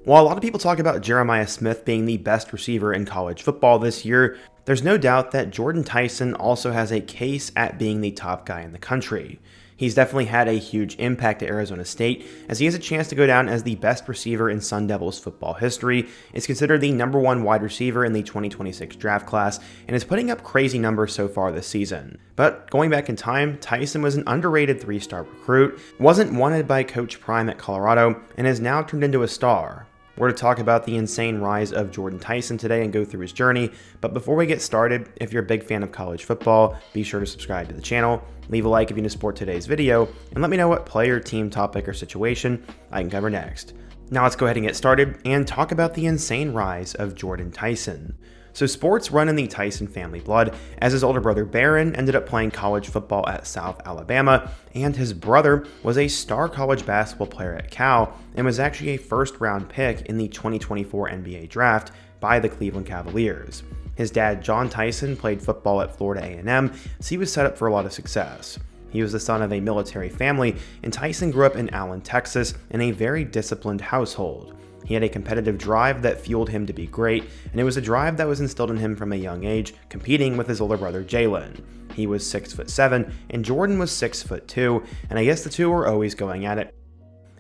While a lot of people talk about Jeremiah Smith being the best receiver in college football this year, there's no doubt that Jordyn Tyson also has a case at being the top guy in the country. He's definitely had a huge impact at Arizona State, as he has a chance to go down as the best receiver in Sun Devils football history, is considered the #1 wide receiver in the 2026 draft class, and is putting up crazy numbers so far this season. But going back in time, Tyson was an underrated 3-star recruit, wasn't wanted by Coach Prime at Colorado, and has now turned into a star. We're to talk about the insane rise of Jordyn Tyson today and go through his journey, but before we get started, if you're a big fan of college football, be sure to subscribe to the channel, leave a like if you support today's video, and let me know what player, team, topic, or situation I can cover next. Now let's go ahead and get started and talk about the insane rise of Jordyn Tyson. So sports run in the Tyson family blood, as his older brother Barron ended up playing college football at South Alabama, and his brother was a star college basketball player at Cal and was actually a first-round pick in the 2024 NBA draft by the Cleveland Cavaliers. His dad, John Tyson, played football at Florida A&M, so he was set up for a lot of success. He was the son of a military family, and Tyson grew up in Allen, Texas, in a very disciplined household. He had a competitive drive that fueled him to be great, and it was a drive that was instilled in him from a young age, competing with his older brother Jalen. He was 6'7", and Jordyn was 6'2", and I guess the two were always going at it,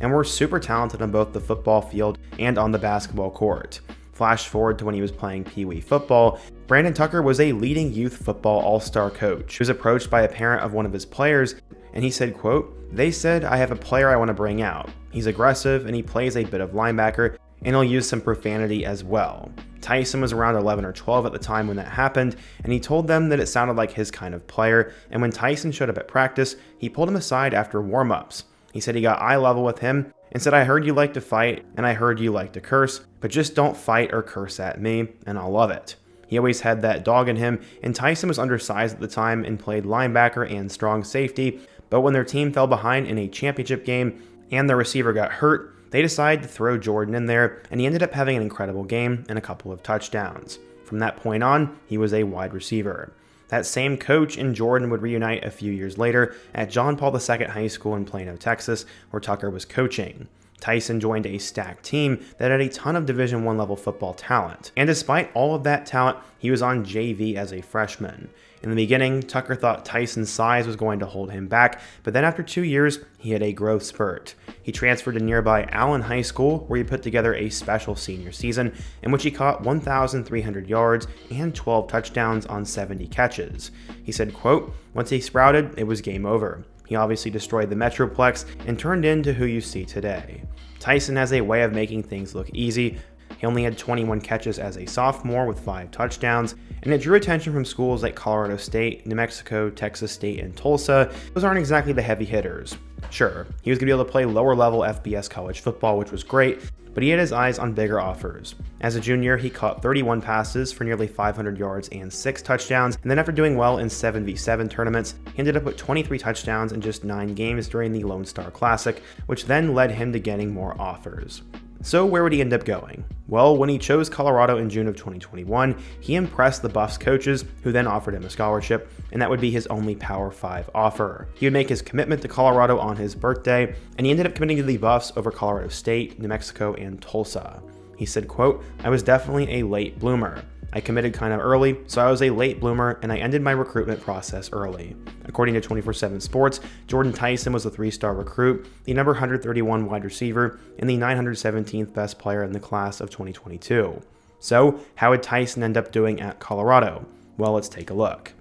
and were super talented on both the football field and on the basketball court. Flash forward to when he was playing Pee Wee football, Brandon Tucker was a leading youth football all-star coach. He was approached by a parent of one of his players, and he said, quote, "They said, I have a player I want to bring out. He's aggressive, and he plays a bit of linebacker, and he'll use some profanity as well." Tyson was around 11 or 12 at the time when that happened, and he told them that it sounded like his kind of player, and when Tyson showed up at practice, he pulled him aside after warm-ups. He said he got eye level with him and said, "I heard you like to fight, and I heard you like to curse, but just don't fight or curse at me, and I'll love it." He always had that dog in him, and Tyson was undersized at the time and played linebacker and strong safety, but when their team fell behind in a championship game and their receiver got hurt, they decided to throw Jordyn in there, and he ended up having an incredible game and a couple of touchdowns. From that point on, he was a wide receiver. That same coach and Jordyn would reunite a few years later at John Paul II High School in Plano, Texas, where Tucker was coaching. Tyson joined a stacked team that had a ton of Division I level football talent, and despite all of that talent, he was on JV as a freshman. In the beginning, Tucker thought Tyson's size was going to hold him back, but then after 2 years, he had a growth spurt. He transferred to nearby Allen High School, where he put together a special senior season in which he caught 1,300 yards and 12 touchdowns on 70 catches. He said, quote, "Once he sprouted, it was game over. He obviously destroyed the Metroplex and turned into who you see today." Tyson has a way of making things look easy. He only had 21 catches as a sophomore with 5 touchdowns, and it drew attention from schools like Colorado State, New Mexico, Texas State, and Tulsa. Those aren't exactly the heavy hitters. Sure, he was going to be able to play lower level FBS college football, which was great, but he had his eyes on bigger offers. As a junior, he caught 31 passes for nearly 500 yards and 6 touchdowns, and then after doing well in 7v7 tournaments, he ended up with 23 touchdowns in just 9 games during the Lone Star Classic, which then led him to getting more offers. So where would he end up going? Well, when he chose Colorado in June of 2021, he impressed the Buffs coaches, who then offered him a scholarship, and that would be his only Power 5 offer. He would make his commitment to Colorado on his birthday, and he ended up committing to the Buffs over Colorado State, New Mexico, and Tulsa. He said, quote, "I was definitely a late bloomer. I committed kind of early, so I was a late bloomer, and I ended my recruitment process early." According to 24/7 Sports, Jordyn Tyson was a 3-star recruit, the number 131 wide receiver, and the 917th best player in the class of 2022. So, how would Tyson end up doing at Colorado? Well, let's take a look.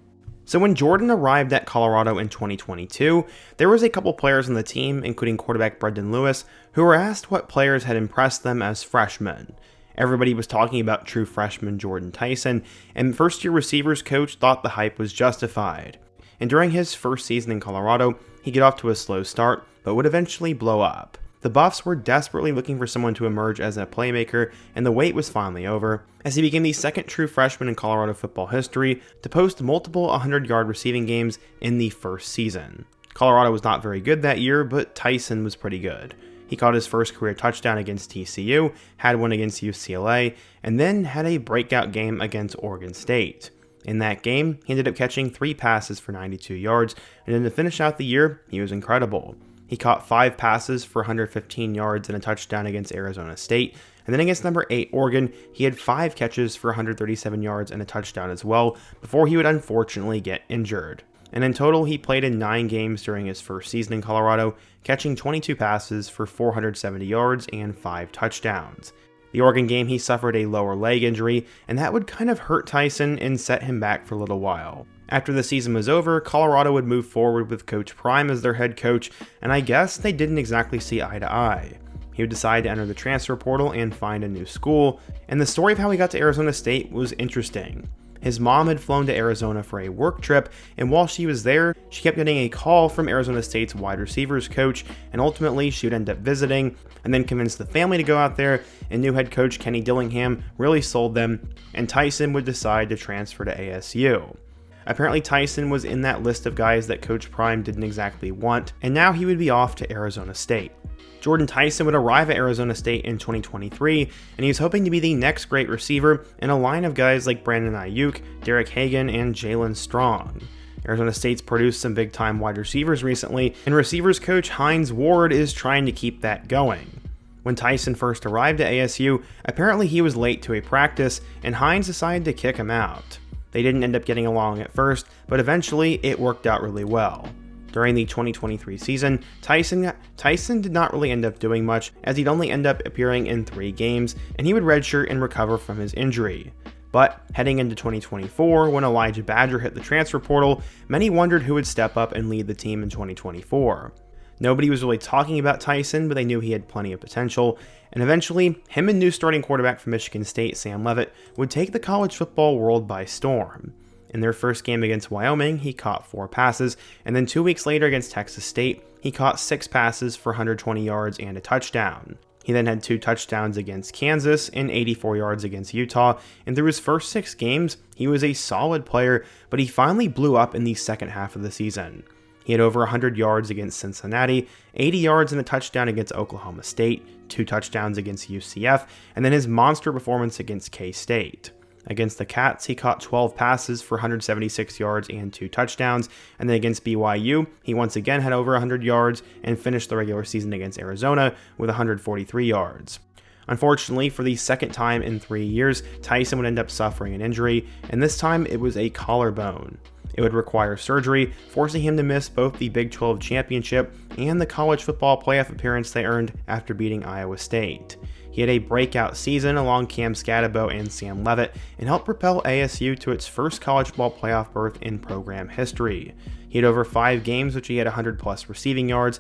So when Jordyn arrived at Colorado in 2022, there was a couple players on the team, including quarterback Brendan Lewis, who were asked what players had impressed them as freshmen. Everybody was talking about true freshman Jordyn Tyson, and first-year receivers coach thought the hype was justified. And during his first season in Colorado, he got off to a slow start, but would eventually blow up. The Buffs were desperately looking for someone to emerge as a playmaker, and the wait was finally over, as he became the second true freshman in Colorado football history to post multiple 100-yard receiving games in the first season. Colorado was not very good that year, but Tyson was pretty good. He caught his first career touchdown against TCU, had one against UCLA, and then had a breakout game against Oregon State. In that game, he ended up catching 3 passes for 92 yards, and then to finish out the year, he was incredible. He caught 5 passes for 115 yards and a touchdown against Arizona State. And then against number 8, Oregon, he had 5 catches for 137 yards and a touchdown as well, before he would unfortunately get injured. And in total, he played in 9 games during his first season in Colorado, catching 22 passes for 470 yards and 5 touchdowns. The Oregon game, he suffered a lower leg injury, and that would kind of hurt Tyson and set him back for a little while. After the season was over, Colorado would move forward with Coach Prime as their head coach, and I guess they didn't exactly see eye to eye. He would decide to enter the transfer portal and find a new school, and the story of how he got to Arizona State was interesting. His mom had flown to Arizona for a work trip, and while she was there, she kept getting a call from Arizona State's wide receivers coach, and ultimately she would end up visiting, and then convince the family to go out there, and new head coach Kenny Dillingham really sold them, and Tyson would decide to transfer to ASU. Apparently Tyson was in that list of guys that Coach Prime didn't exactly want, and now he would be off to Arizona State. Jordyn Tyson would arrive at Arizona State in 2023, and he was hoping to be the next great receiver in a line of guys like Brandon Ayuk, Derek Hagan, and Jalen Strong. Arizona State's produced some big-time wide receivers recently, and receivers coach Hines Ward is trying to keep that going. When Tyson first arrived at ASU, apparently he was late to a practice, and Hines decided to kick him out. They didn't end up getting along at first, but eventually it worked out really well. During the 2023 season, Tyson did not really end up doing much, as he'd only end up appearing in 3 games, and he would redshirt and recover from his injury. But heading into 2024, when Elijah Badger hit the transfer portal, many wondered who would step up and lead the team in 2024. Nobody was really talking about Tyson, but they knew he had plenty of potential, and eventually, him and new starting quarterback from Michigan State, Sam Leavitt, would take the college football world by storm. In their first game against Wyoming, he caught 4 passes, and then 2 weeks later against Texas State, he caught 6 passes for 120 yards and a touchdown. He then had 2 touchdowns against Kansas and 84 yards against Utah, and through his first 6 games, he was a solid player, but he finally blew up in the second half of the season. He had over 100 yards against Cincinnati, 80 yards and a touchdown against Oklahoma State, 2 touchdowns against UCF, and then his monster performance against K-State. Against the Cats, he caught 12 passes for 176 yards and 2 touchdowns, and then against BYU, he once again had over 100 yards and finished the regular season against Arizona with 143 yards. Unfortunately, for the second time in 3 years, Tyson would end up suffering an injury, and this time it was a collarbone. It would require surgery, forcing him to miss both the Big 12 championship and the college football playoff appearance they earned after beating Iowa State. He had a breakout season along Cam Scatabo and Sam Leavitt and helped propel ASU to its first college football playoff berth in program history. He had over 5 games which he had 100+ receiving yards,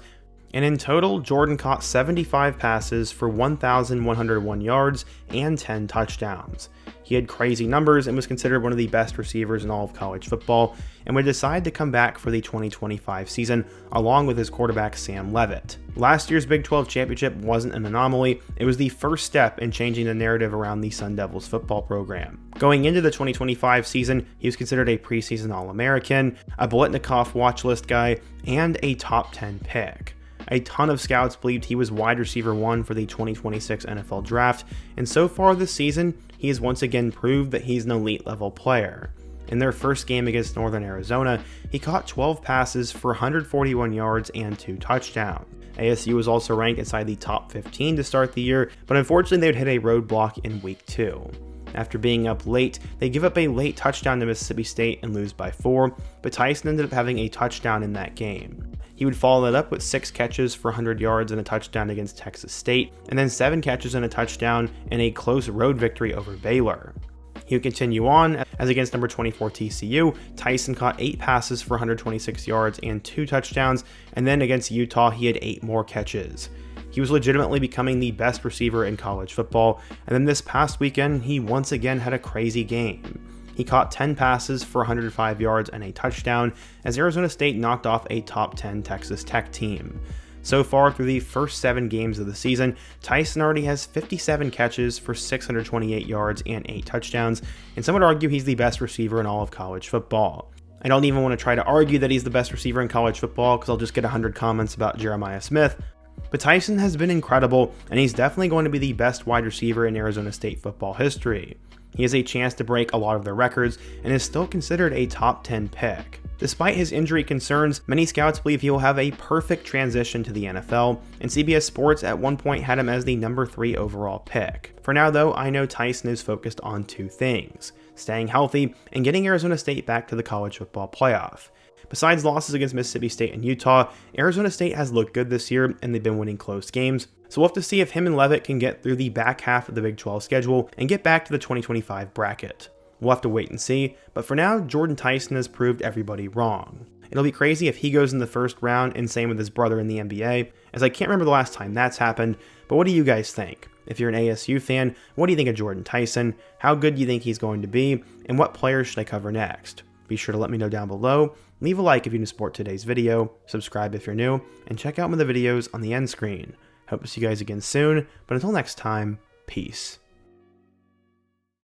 and in total, Jordyn caught 75 passes for 1,101 yards and 10 touchdowns. He had crazy numbers and was considered one of the best receivers in all of college football, and would decide to come back for the 2025 season along with his quarterback Sam Leavitt. Last year's Big 12 championship wasn't an anomaly, it was the first step in changing the narrative around the Sun Devils football program. Going into the 2025 season, he was considered a preseason All-American, a Biletnikoff watch list guy, and a top 10 pick. A ton of scouts believed he was wide receiver 1 for the 2026 NFL Draft, and so far this season, he has once again proved that he's an elite level player. In their first game against Northern Arizona, he caught 12 passes for 141 yards and 2 touchdowns. ASU was also ranked inside the top 15 to start the year, but unfortunately they would hit a roadblock in week 2. After being up late, they give up a late touchdown to Mississippi State and lose by 4, but Tyson ended up having a touchdown in that game. He would follow that up with 6 catches for 100 yards and a touchdown against Texas State, and then 7 catches and a touchdown in a close road victory over Baylor. He would continue on, as against number 24 TCU, Tyson caught 8 passes for 126 yards and 2 touchdowns, and then against Utah, he had 8 more catches. He was legitimately becoming the best receiver in college football, and then this past weekend, he once again had a crazy game. He caught 10 passes for 105 yards and a touchdown, as Arizona State knocked off a top 10 Texas Tech team. So far through the first 7 games of the season, Tyson already has 57 catches for 628 yards and 8 touchdowns, and some would argue he's the best receiver in all of college football. I don't even want to try to argue that he's the best receiver in college football because I'll just get 100 comments about Jeremiah Smith, But Tyson has been incredible, and he's definitely going to be the best wide receiver in Arizona State football history. He has a chance to break a lot of their records and is still considered a top 10 pick. Despite his injury concerns, many scouts believe he will have a perfect transition to the NFL, and CBS Sports at one point had him as the number 3 overall pick. For now though, I know Tyson is focused on 2 things: staying healthy and getting Arizona State back to the college football playoff. Besides losses against Mississippi State and Utah, Arizona State has looked good this year and they've been winning close games, so we'll have to see if him and Leavitt can get through the back half of the Big 12 schedule and get back to the 2025 bracket. We'll have to wait and see, but for now, Jordyn Tyson has proved everybody wrong. It'll be crazy if he goes in the first round, and same with his brother in the NBA, as I can't remember the last time that's happened, but what do you guys think? If you're an ASU fan, what do you think of Jordyn Tyson? How good do you think he's going to be? And what players should I cover next? Be sure to let me know down below, leave a like if you support today's video, subscribe if you're new, and check out one of the videos on the end screen. Hope to see you guys again soon, but until next time, peace.